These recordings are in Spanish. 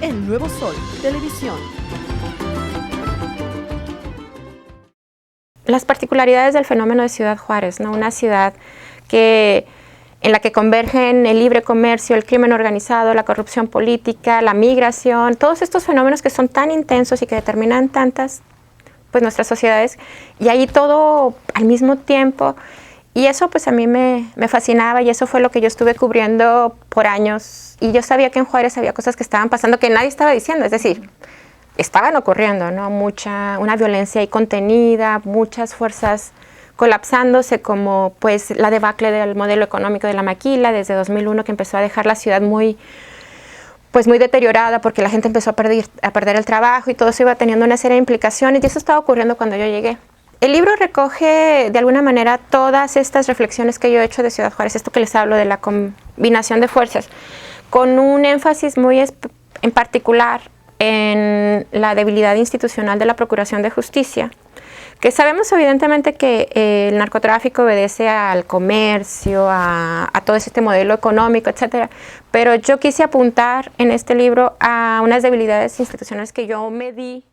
El Nuevo Sol, Televisión. Las particularidades del fenómeno de Ciudad Juárez, ¿no? Una ciudad en la que convergen el libre comercio, el crimen organizado, la corrupción política, la migración, todos estos fenómenos que son tan intensos y que determinan tantas, pues, nuestras sociedades, y ahí todo al mismo tiempo. Y eso pues a mí me fascinaba, y eso fue lo que yo estuve cubriendo por años. Y yo sabía que en Juárez había cosas que estaban pasando que nadie estaba diciendo, es decir, estaban ocurriendo, ¿no? Una violencia ahí contenida, muchas fuerzas colapsándose, como pues la debacle del modelo económico de la maquila desde 2001, que empezó a dejar la ciudad muy deteriorada, porque la gente empezó a perder el trabajo, y todo eso iba teniendo una serie de implicaciones, y eso estaba ocurriendo cuando yo llegué. El libro recoge de alguna manera todas estas reflexiones que yo he hecho de Ciudad Juárez, esto que les hablo de la combinación de fuerzas, con un énfasis muy en particular en la debilidad institucional de la Procuración de Justicia, que sabemos evidentemente que el narcotráfico obedece al comercio, a todo este modelo económico, etcétera, pero yo quise apuntar en este libro a unas debilidades institucionales que yo medí.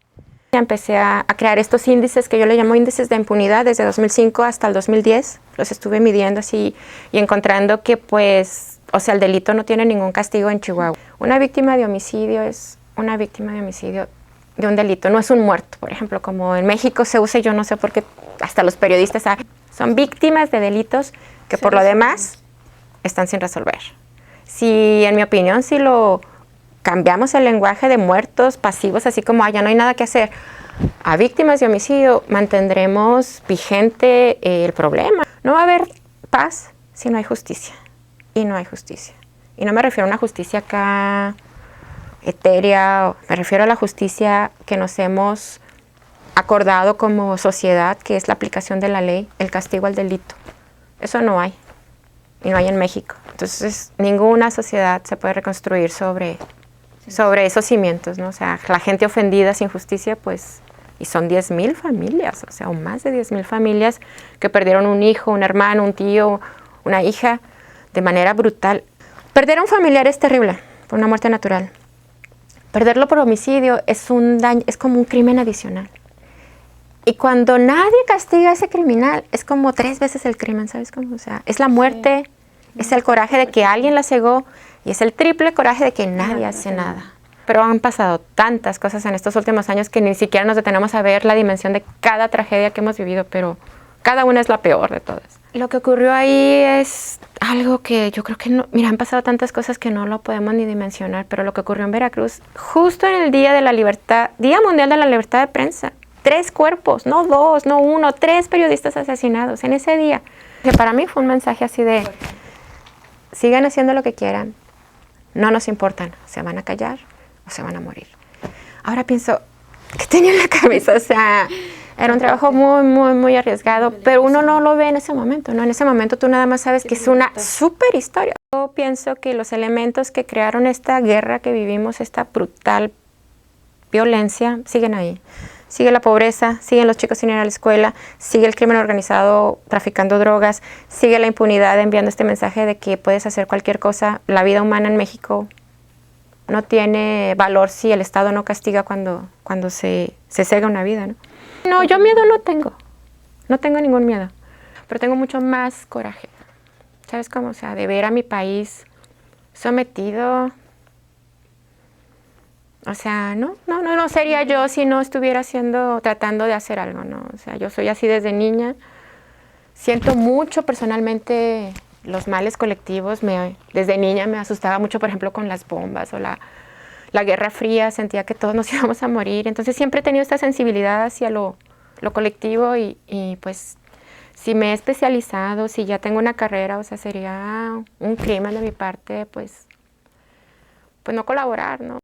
Empecé a crear estos índices que yo le llamo índices de impunidad desde 2005 hasta el 2010. Los estuve midiendo así y encontrando que pues, o sea, el delito no tiene ningún castigo en Chihuahua. Una víctima de homicidio es una víctima de homicidio de un delito, no es un muerto, por ejemplo, como en México se usa, yo no sé por qué hasta los periodistas son víctimas de delitos que por lo demás están sin resolver. Si, en mi opinión, si lo cambiamos el lenguaje de muertos pasivos, así como ya no hay nada que hacer, a víctimas de homicidio, mantendremos vigente el problema. No va a haber paz si no hay justicia. Y no hay justicia. Y no me refiero a una justicia acá etérea, me refiero a la justicia que nos hemos acordado como sociedad, que es la aplicación de la ley, el castigo al delito. Eso no hay. Y no hay en México. Entonces, ninguna sociedad se puede reconstruir sobre esos cimientos, ¿no? O sea, la gente ofendida sin justicia, pues, y son 10,000 familias, o sea, o más de 10,000 familias que perdieron un hijo, un hermano, un tío, una hija, de manera brutal. Perder a un familiar es terrible, por una muerte natural. Perderlo por homicidio es un daño, es como un crimen adicional. Y cuando nadie castiga a ese criminal, es como 3 veces el crimen, ¿sabes cómo? O sea, es la muerte, es el coraje de que alguien la cegó, y es el triple coraje de que nadie hace nada. Pero han pasado tantas cosas en estos últimos años que ni siquiera nos detenemos a ver la dimensión de cada tragedia que hemos vivido, pero cada una es la peor de todas. Lo que ocurrió ahí es algo que yo creo que no, mira, han pasado tantas cosas que no lo podemos ni dimensionar, pero lo que ocurrió en Veracruz, justo en el Día de la Libertad, Día Mundial de la Libertad de Prensa, 3 cuerpos, no 2, no 1, 3 periodistas asesinados en ese día. Que para mí fue un mensaje así de, sigan haciendo lo que quieran, no nos importan, se van a callar o se van a morir. Ahora pienso, ¿qué tenía en la cabeza? O sea, era un trabajo muy arriesgado, pero uno no lo ve en ese momento, ¿no? En ese momento tú nada más sabes que es una súper historia. Yo pienso que los elementos que crearon esta guerra que vivimos, esta brutal violencia, siguen ahí. Sigue la pobreza, siguen los chicos sin ir a la escuela, sigue el crimen organizado traficando drogas, sigue la impunidad enviando este mensaje de que puedes hacer cualquier cosa. La vida humana en México no tiene valor si el Estado no castiga cuando se cega una vida, ¿no? No, yo miedo no tengo ningún miedo, pero tengo mucho más coraje. ¿Sabes cómo? O sea, de ver a mi país sometido. O sea, no sería yo si no estuviera tratando de hacer algo, ¿no? O sea, yo soy así desde niña. Siento mucho personalmente los males colectivos. Desde niña me asustaba mucho, por ejemplo, con las bombas o la Guerra Fría. Sentía que todos nos íbamos a morir. Entonces siempre he tenido esta sensibilidad hacia lo colectivo y pues si me he especializado, si ya tengo una carrera, o sea, sería un crimen de mi parte, pues no colaborar, ¿no?